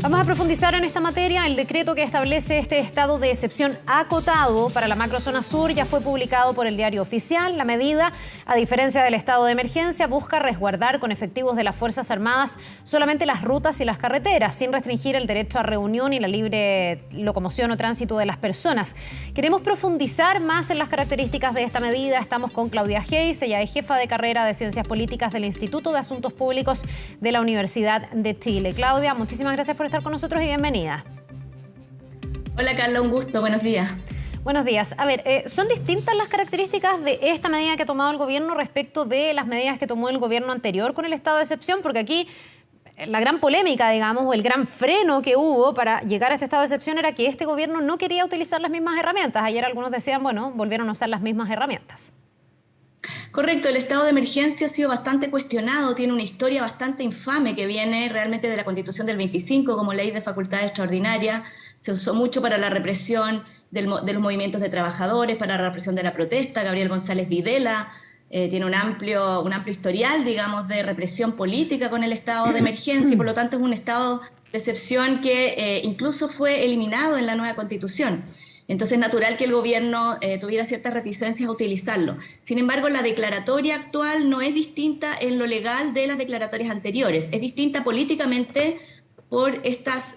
Vamos a profundizar en esta materia. El decreto que establece este estado de excepción acotado para la macrozona sur ya fue publicado por el Diario Oficial. La medida, a diferencia del estado de emergencia, busca resguardar con efectivos de las Fuerzas Armadas solamente las rutas y las carreteras, sin restringir el derecho a reunión y la libre locomoción o tránsito de las personas. Queremos profundizar más en las características de esta medida. Estamos con Claudia Hayes, ella es jefa de carrera de Ciencias Políticas del Instituto de Asuntos Públicos de la Universidad de Chile. Claudia, muchísimas gracias por estar con nosotros y bienvenida. Hola Carla, un gusto, buenos días. Buenos días. A ver, ¿son distintas las características de esta medida que ha tomado el gobierno respecto de las medidas que tomó el gobierno anterior con el estado de excepción? Porque aquí la gran polémica, digamos, o el gran freno que hubo para llegar a este estado de excepción era que este gobierno no quería utilizar las mismas herramientas. Ayer algunos decían, bueno, volvieron a usar las mismas herramientas. Correcto, el estado de emergencia ha sido bastante cuestionado, tiene una historia bastante infame que viene realmente de la Constitución del 25 como ley de facultades extraordinarias. Se usó mucho para la represión de los movimientos de trabajadores, para la represión de la protesta. Gabriel González Videla tiene un amplio historial, digamos, de represión política con el estado de emergencia y por lo tanto es un estado de excepción que incluso fue eliminado en la nueva Constitución. Entonces es natural que el gobierno tuviera ciertas reticencias a utilizarlo. Sin embargo, la declaratoria actual no es distinta en lo legal de las declaratorias anteriores. Es distinta políticamente por estas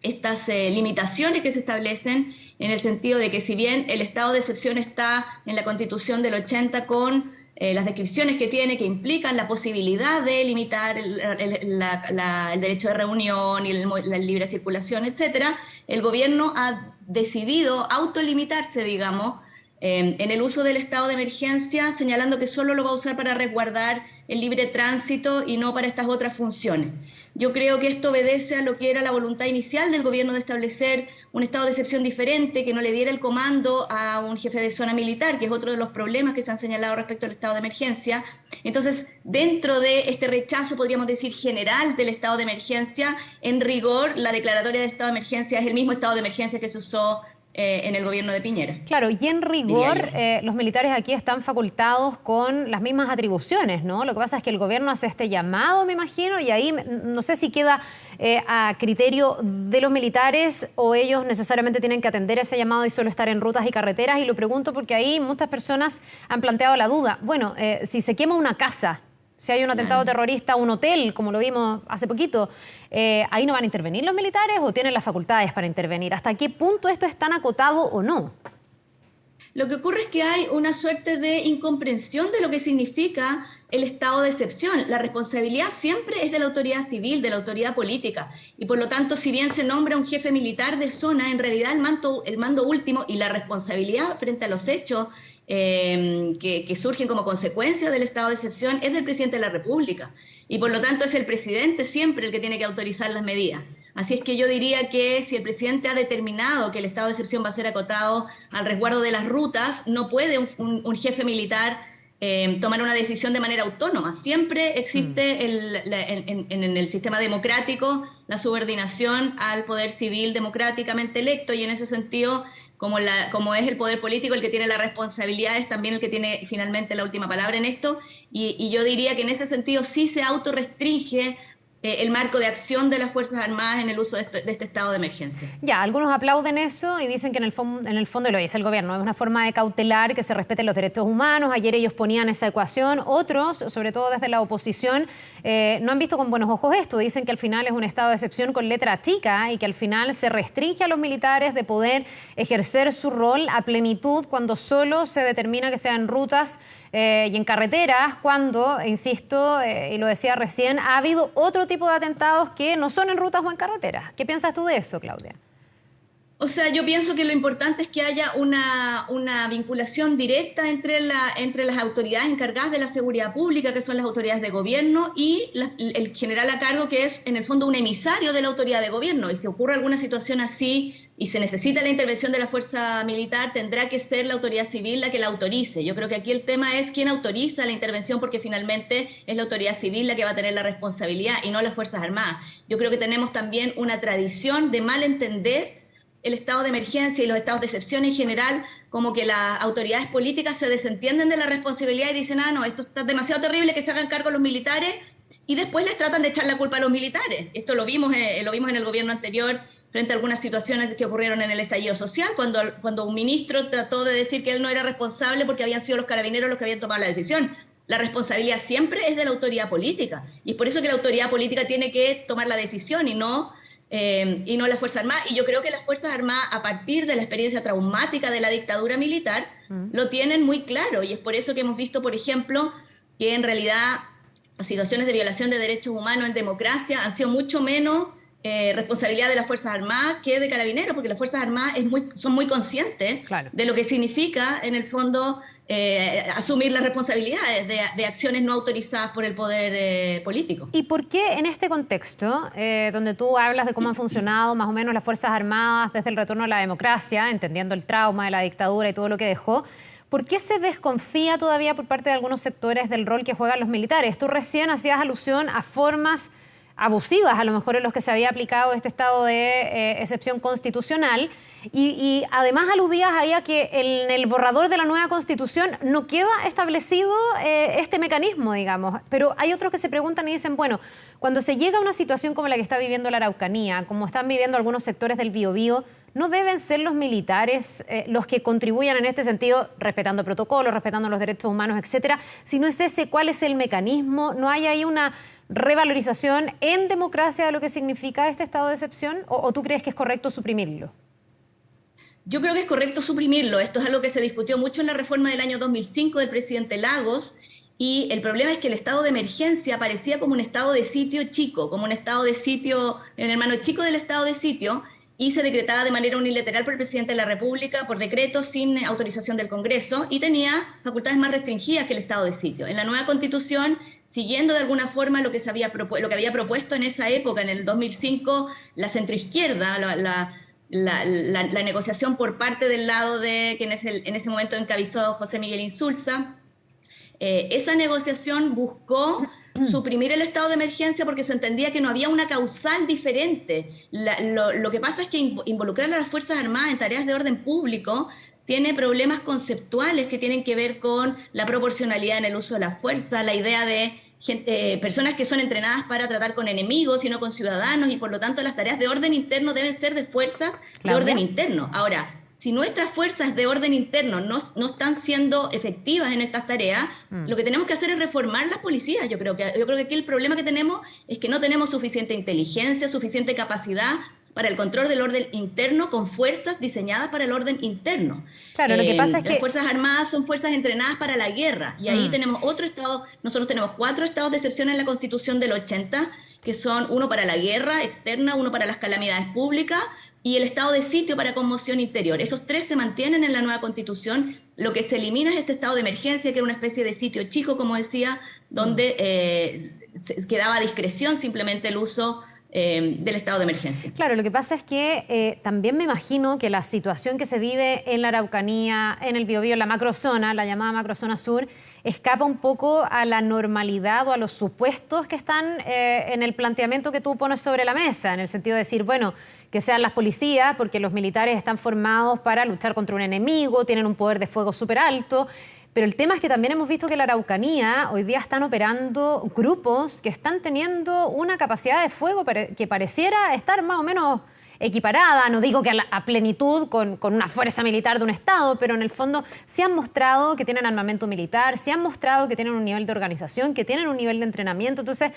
limitaciones que se establecen en el sentido de que si bien el estado de excepción está en la Constitución del 80 con las descripciones que tiene, que implican la posibilidad de limitar el derecho de reunión y la libre circulación, etcétera, el gobierno ha decidido autolimitarse, digamos, en el uso del estado de emergencia, señalando que solo lo va a usar para resguardar el libre tránsito y no para estas otras funciones. Yo creo que esto obedece a lo que era la voluntad inicial del gobierno de establecer un estado de excepción diferente, que no le diera el comando a un jefe de zona militar, que es otro de los problemas que se han señalado respecto al estado de emergencia. Entonces, dentro de este rechazo, podríamos decir, general del estado de emergencia, en rigor, la declaratoria de estado de emergencia es el mismo estado de emergencia que se usó en el gobierno de Piñera. Claro, y en rigor los militares aquí están facultados con las mismas atribuciones, ¿no? Lo que pasa es que el gobierno hace este llamado, me imagino, y ahí no sé si queda a criterio de los militares o ellos necesariamente tienen que atender ese llamado y solo estar en rutas y carreteras. Y lo pregunto porque ahí muchas personas han planteado la duda. Bueno, si se quema una casa, si hay un atentado terrorista, un hotel, como lo vimos hace poquito, ¿ahí no van a intervenir los militares o tienen las facultades para intervenir? ¿Hasta qué punto esto es tan acotado o no? Lo que ocurre es que hay una suerte de incomprensión de lo que significa el estado de excepción. La responsabilidad siempre es de la autoridad civil, de la autoridad política. Y por lo tanto, si bien se nombra un jefe militar de zona, en realidad el mando último y la responsabilidad frente a los hechos que surgen como consecuencia del estado de excepción es del presidente de la República. Y por lo tanto es el presidente siempre el que tiene que autorizar las medidas. Así es que yo diría que si el presidente ha determinado que el estado de excepción va a ser acotado al resguardo de las rutas, no puede un jefe militar tomar una decisión de manera autónoma. Siempre existe en el sistema democrático la subordinación al poder civil democráticamente electo y en ese sentido, como es el poder político el que tiene la responsabilidad, es también el que tiene finalmente la última palabra en esto y yo diría que en ese sentido sí se autorrestringe el marco de acción de las Fuerzas Armadas en el uso de este estado de emergencia. Ya, algunos aplauden eso y dicen que en el fondo lo dice el gobierno, es una forma de cautelar que se respeten los derechos humanos. Ayer ellos ponían esa ecuación, otros, sobre todo desde la oposición, no han visto con buenos ojos esto. Dicen que al final es un estado de excepción con letra chica y que al final se restringe a los militares de poder ejercer su rol a plenitud cuando solo se determina que sean rutas y en carreteras, cuando, insisto, y lo decía recién, ha habido otro tipo de atentados que no son en rutas o en carreteras. ¿Qué piensas tú de eso, Claudia? O sea, yo pienso que lo importante es que haya una vinculación directa entre las autoridades encargadas de la seguridad pública, que son las autoridades de gobierno, y el general a cargo, que es en el fondo un emisario de la autoridad de gobierno. Y si ocurre alguna situación así y se necesita la intervención de la fuerza militar, tendrá que ser la autoridad civil la que la autorice. Yo creo que aquí el tema es quién autoriza la intervención, porque finalmente es la autoridad civil la que va a tener la responsabilidad y no las Fuerzas Armadas. Yo creo que tenemos también una tradición de mal entender el estado de emergencia y los estados de excepción en general, como que las autoridades políticas se desentienden de la responsabilidad y dicen, no, esto está demasiado terrible que se hagan cargo los militares y después les tratan de echar la culpa a los militares. Esto lo vimos en el gobierno anterior frente a algunas situaciones que ocurrieron en el estallido social, cuando un ministro trató de decir que él no era responsable porque habían sido los carabineros los que habían tomado la decisión. La responsabilidad siempre es de la autoridad política, y es por eso que la autoridad política tiene que tomar la decisión y no las Fuerzas Armadas. Y yo creo que las Fuerzas Armadas, a partir de la experiencia traumática de la dictadura militar, lo tienen muy claro, y es por eso que hemos visto, por ejemplo, que en realidad las situaciones de violación de derechos humanos en democracia han sido mucho menos responsabilidad de las Fuerzas Armadas que de Carabineros, porque las Fuerzas Armadas son muy conscientes de lo que significa, en el fondo, asumir las responsabilidades de acciones no autorizadas por el poder político. ¿Y por qué en este contexto, donde tú hablas de cómo han funcionado más o menos las Fuerzas Armadas desde el retorno a la democracia, entendiendo el trauma de la dictadura y todo lo que dejó, ¿por qué se desconfía todavía por parte de algunos sectores del rol que juegan los militares? Tú recién hacías alusión a formas abusivas, a lo mejor en los que se había aplicado este estado de excepción constitucional, y además aludías ahí a que en el borrador de la nueva Constitución no queda establecido este mecanismo, digamos. Pero hay otros que se preguntan y dicen, bueno, cuando se llega a una situación como la que está viviendo la Araucanía, como están viviendo algunos sectores del Biobío, ¿no deben ser los militares los que contribuyan en este sentido, respetando protocolos, respetando los derechos humanos, etcétera? Si no es ese, ¿cuál es el mecanismo? ¿No hay ahí una revalorización en democracia de lo que significa este estado de excepción? ¿O tú crees que es correcto suprimirlo? Yo creo que es correcto suprimirlo. Esto es algo que se discutió mucho en la reforma del año 2005 del presidente Lagos, y el problema es que el estado de emergencia aparecía como un estado de sitio chico, como un estado de sitio, el hermano chico del estado de sitio, y se decretaba de manera unilateral por el presidente de la República, por decreto, sin autorización del Congreso, y tenía facultades más restringidas que el estado de sitio. En la nueva Constitución, siguiendo de alguna forma lo que había propuesto en esa época, en el 2005, la centroizquierda, la negociación por parte del lado de que en ese momento encabezó José Miguel Insulza, esa negociación buscó suprimir el estado de emergencia porque se entendía que no había una causal diferente. Lo que pasa es que involucrar a las Fuerzas Armadas en tareas de orden público tiene problemas conceptuales que tienen que ver con la proporcionalidad en el uso de la fuerza, la idea de personas que son entrenadas para tratar con enemigos y no con ciudadanos, y por lo tanto las tareas de orden interno deben ser de fuerzas de orden interno. Ahora, si nuestras fuerzas de orden interno no están siendo efectivas en estas tareas, lo que tenemos que hacer es reformar las policías. Yo creo que aquí el problema que tenemos es que no tenemos suficiente inteligencia, suficiente capacidad para el control del orden interno, con fuerzas diseñadas para el orden interno. Claro, lo que pasa es que las Fuerzas Armadas son fuerzas entrenadas para la guerra, y ahí tenemos otro estado. Nosotros tenemos 4 estados de excepción en la Constitución del 80, que son uno para la guerra externa, uno para las calamidades públicas y el estado de sitio para conmoción interior. Esos 3 se mantienen en la nueva Constitución. Lo que se elimina es este estado de emergencia, que era una especie de sitio chico, como decía, donde quedaba a discreción simplemente el uso del estado de emergencia. Claro, lo que pasa es que también me imagino que la situación que se vive en la Araucanía, en el Biobío, en la macrozona, la llamada macrozona sur, escapa un poco a la normalidad o a los supuestos que están en el planteamiento que tú pones sobre la mesa, en el sentido de decir, bueno, que sean las policías, porque los militares están formados para luchar contra un enemigo, tienen un poder de fuego súper alto. Pero el tema es que también hemos visto que en la Araucanía hoy día están operando grupos que están teniendo una capacidad de fuego que pareciera estar más o menos equiparada, no digo que a plenitud con una fuerza militar de un Estado, pero en el fondo se han mostrado que tienen armamento militar, se han mostrado que tienen un nivel de organización, que tienen un nivel de entrenamiento. Entonces,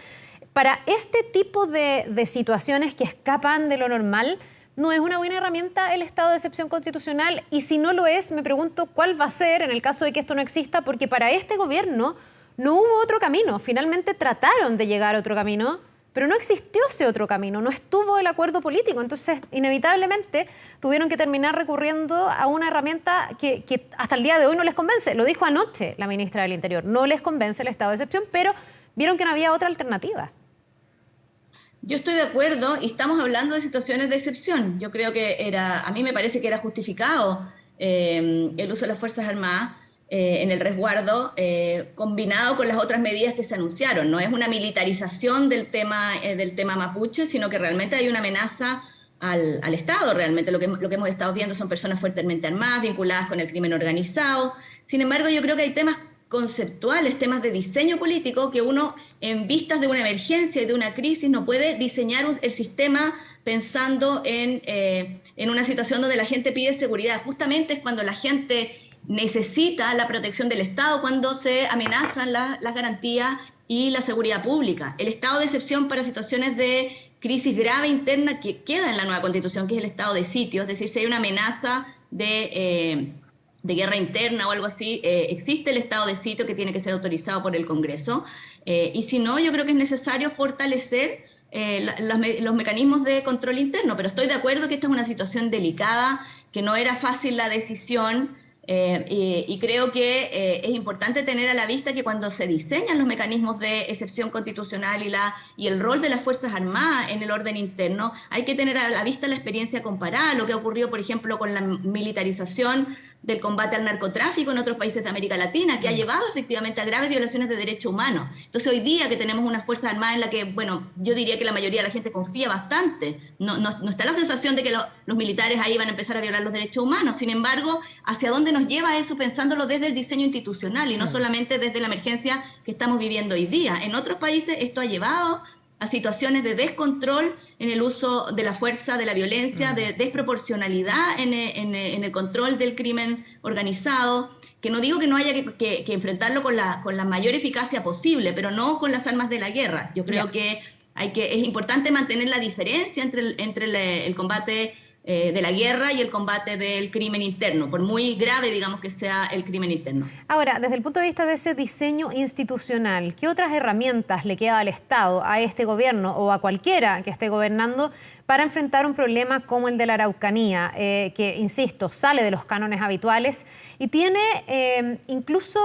para este tipo de situaciones que escapan de lo normal, no es una buena herramienta el estado de excepción constitucional, y si no lo es, me pregunto cuál va a ser en el caso de que esto no exista, porque para este gobierno no hubo otro camino. Finalmente trataron de llegar a otro camino, pero no existió ese otro camino, no estuvo el acuerdo político. Entonces, inevitablemente, tuvieron que terminar recurriendo a una herramienta que hasta el día de hoy no les convence. Lo dijo anoche la ministra del Interior, no les convence el estado de excepción, pero vieron que no había otra alternativa. Yo estoy de acuerdo, y estamos hablando de situaciones de excepción. Yo creo que a mí me parece que era justificado el uso de las Fuerzas Armadas en el resguardo, combinado con las otras medidas que se anunciaron. No es una militarización del tema mapuche, sino que realmente hay una amenaza al Estado. Realmente lo que hemos estado viendo son personas fuertemente armadas, vinculadas con el crimen organizado. Sin embargo, yo creo que hay temas conceptuales, temas de diseño político, que uno en vistas de una emergencia y de una crisis no puede diseñar el sistema pensando en una situación donde la gente pide seguridad. Justamente es cuando la gente necesita la protección del Estado, cuando se amenazan las garantías y la seguridad pública. El estado de excepción para situaciones de crisis grave interna que queda en la nueva Constitución, que es el estado de sitio, es decir, si hay una amenaza de guerra interna o algo así, existe el estado de sitio que tiene que ser autorizado por el Congreso. Y si no, yo creo que es necesario fortalecer los mecanismos de control interno, pero estoy de acuerdo que esta es una situación delicada, que no era fácil la decisión, y creo que es importante tener a la vista que cuando se diseñan los mecanismos de excepción constitucional y el rol de las Fuerzas Armadas en el orden interno, hay que tener a la vista la experiencia comparada, lo que ha ocurrido, por ejemplo, con la militarización del combate al narcotráfico en otros países de América Latina, que ha llevado efectivamente a graves violaciones de derechos humanos. Entonces, hoy día que tenemos una Fuerza Armada en la que, bueno, yo diría que la mayoría de la gente confía bastante, no está la sensación de que los militares ahí van a empezar a violar los derechos humanos. Sin embargo, ¿hacia dónde nos lleva eso pensándolo desde el diseño institucional y no solamente desde la emergencia que estamos viviendo hoy día? En otros países esto ha llevado a situaciones de descontrol en el uso de la fuerza, de la violencia, de desproporcionalidad en el control del crimen organizado, que no digo que no haya que enfrentarlo con la mayor eficacia posible, pero no con las armas de la guerra. Yo creo que es importante mantener la diferencia entre el combate de la guerra y el combate del crimen interno, por muy grave, digamos, que sea el crimen interno. Ahora, desde el punto de vista de ese diseño institucional, ¿qué otras herramientas le queda al Estado, a este gobierno o a cualquiera que esté gobernando para enfrentar un problema como el de la Araucanía, que, insisto, sale de los cánones habituales y tiene incluso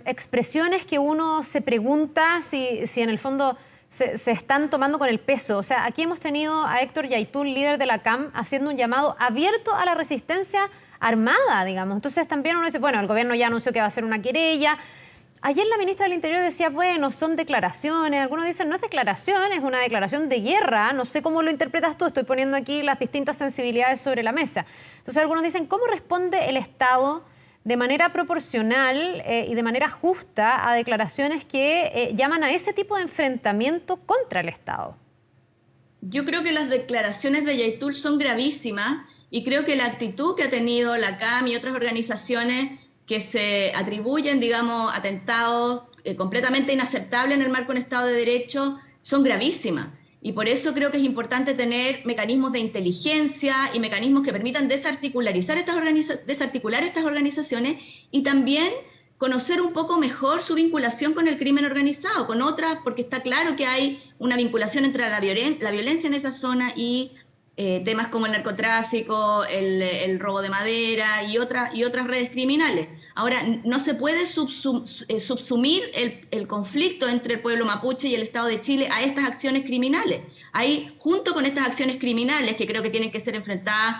expresiones que uno se pregunta si en el fondo se están tomando con el peso? O sea, aquí hemos tenido a Héctor Yaitul, líder de la CAM, haciendo un llamado abierto a la resistencia armada, digamos. Entonces también uno dice, bueno, el gobierno ya anunció que va a hacer una querella. Ayer la ministra del Interior decía, bueno, son declaraciones. Algunos dicen, no es declaración, es una declaración de guerra. No sé cómo lo interpretas tú, estoy poniendo aquí las distintas sensibilidades sobre la mesa. Entonces algunos dicen, ¿cómo responde el Estado de manera proporcional y de manera justa a declaraciones que llaman a ese tipo de enfrentamiento contra el Estado? Yo creo que las declaraciones de Yaitul son gravísimas y creo que la actitud que ha tenido la CAM y otras organizaciones que se atribuyen, digamos, atentados completamente inaceptables en el marco de un Estado de Derecho son gravísimas. Y por eso creo que es importante tener mecanismos de inteligencia y mecanismos que permitan desarticular estas organizaciones y también conocer un poco mejor su vinculación con el crimen organizado, con otras, porque está claro que hay una vinculación entre la violencia en esa zona y temas como el narcotráfico, el robo de madera y otras redes criminales. Ahora, no se puede subsumir el conflicto entre el pueblo mapuche y el Estado de Chile a estas acciones criminales. Ahí, junto con estas acciones criminales, que creo que tienen que ser enfrentadas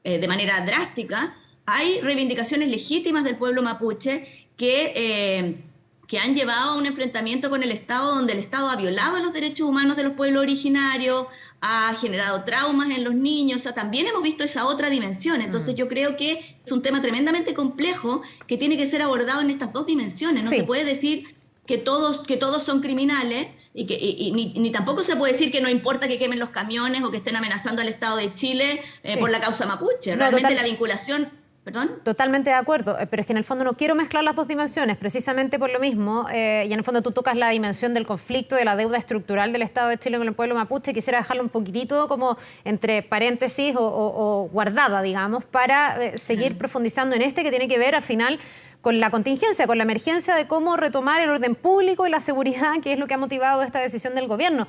de manera drástica, hay reivindicaciones legítimas del pueblo mapuche que han llevado a un enfrentamiento con el Estado, donde el Estado ha violado los derechos humanos de los pueblos originarios, ha generado traumas en los niños. O sea, también hemos visto esa otra dimensión. Entonces yo creo que es un tema tremendamente complejo que tiene que ser abordado en estas dos dimensiones. No se puede decir que todos son criminales ni tampoco se puede decir que no importa que quemen los camiones o que estén amenazando al Estado de Chile por la causa mapuche. Realmente la vinculación... ¿Perdón? Totalmente de acuerdo, pero es que en el fondo no quiero mezclar las dos dimensiones, precisamente por lo mismo, y en el fondo tú tocas la dimensión del conflicto, de la deuda estructural del Estado de Chile con el pueblo mapuche. Quisiera dejarlo un poquitito como entre paréntesis o guardada, digamos, para seguir profundizando en este que tiene que ver al final con la contingencia, con la emergencia de cómo retomar el orden público y la seguridad, que es lo que ha motivado esta decisión del gobierno.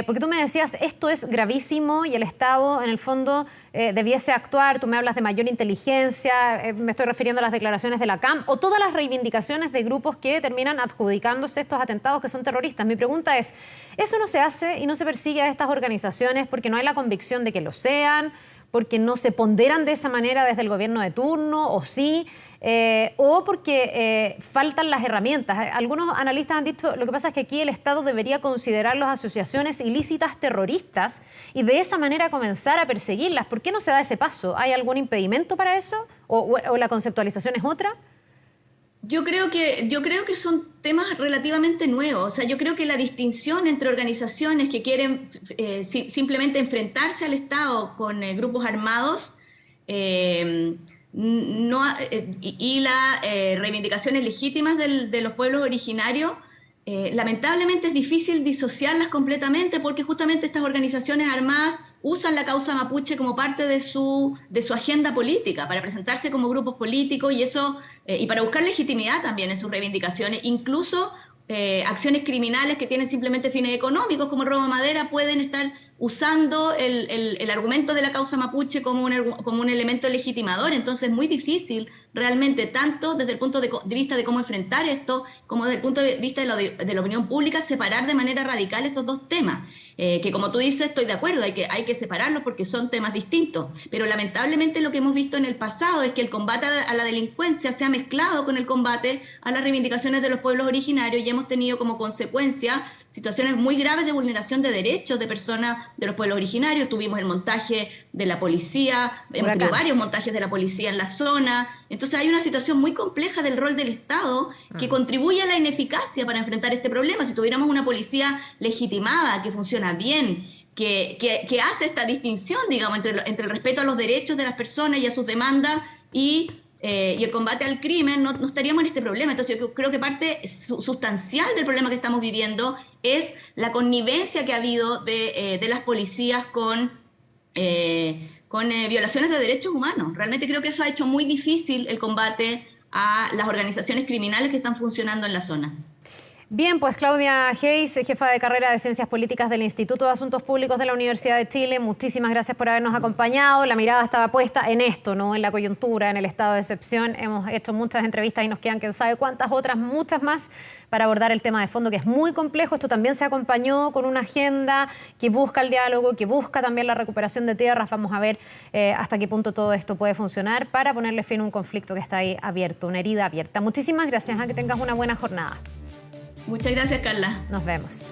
Porque tú me decías, esto es gravísimo y el Estado, en el fondo, debiese actuar. Tú me hablas de mayor inteligencia, me estoy refiriendo a las declaraciones de la CAM o todas las reivindicaciones de grupos que terminan adjudicándose estos atentados que son terroristas. Mi pregunta es, ¿eso no se hace y no se persigue a estas organizaciones porque no hay la convicción de que lo sean, porque no se ponderan de esa manera desde el gobierno de turno, o sí, o porque faltan las herramientas? Algunos analistas han dicho, lo que pasa es que aquí el Estado debería considerar las asociaciones ilícitas terroristas y de esa manera comenzar a perseguirlas. ¿Por qué no se da ese paso? ¿Hay algún impedimento para eso? ¿O la conceptualización es otra? Yo creo que son temas relativamente nuevos. O sea, yo creo que la distinción entre organizaciones que quieren simplemente enfrentarse al Estado con grupos armados y las reivindicaciones legítimas de los pueblos originarios, lamentablemente es difícil disociarlas completamente porque justamente estas organizaciones armadas usan la causa mapuche como parte de su agenda política, para presentarse como grupos políticos y eso y para buscar legitimidad también en sus reivindicaciones, incluso acciones criminales que tienen simplemente fines económicos, como el robo de madera, pueden estar usando el argumento de la causa mapuche como un elemento legitimador. Entonces es muy difícil realmente, tanto desde el punto de vista de cómo enfrentar esto, como desde el punto de vista de la opinión pública, separar de manera radical estos dos temas. Que como tú dices, estoy de acuerdo, hay que separarlos porque son temas distintos. Pero lamentablemente lo que hemos visto en el pasado es que el combate a la delincuencia se ha mezclado con el combate a las reivindicaciones de los pueblos originarios y hemos tenido como consecuencia situaciones muy graves de vulneración de derechos de personas de los pueblos originarios. Tuvimos el montaje de la policía, hemos tenido varios montajes de la policía en la zona. Entonces hay una situación muy compleja del rol del Estado que contribuye a la ineficacia para enfrentar este problema. Si tuviéramos una policía legitimada, que funciona bien, que hace esta distinción, digamos, entre el respeto a los derechos de las personas y a sus demandas y el combate al crimen, no estaríamos en este problema. Entonces yo creo que parte sustancial del problema que estamos viviendo es la connivencia que ha habido de las policías con violaciones de derechos humanos. Realmente creo que eso ha hecho muy difícil el combate a las organizaciones criminales que están funcionando en la zona. Bien, pues Claudia Hayes, jefa de carrera de Ciencias Políticas del Instituto de Asuntos Públicos de la Universidad de Chile, muchísimas gracias por habernos acompañado. La mirada estaba puesta en esto, ¿no? En la coyuntura, en el estado de excepción. Hemos hecho muchas entrevistas y nos quedan quién sabe cuántas otras, muchas más, para abordar el tema de fondo, que es muy complejo. Esto también se acompañó con una agenda que busca el diálogo, que busca también la recuperación de tierras. Vamos a ver hasta qué punto todo esto puede funcionar para ponerle fin a un conflicto que está ahí abierto, una herida abierta. Muchísimas gracias, que tengas una buena jornada. Muchas gracias, Carla. Nos vemos.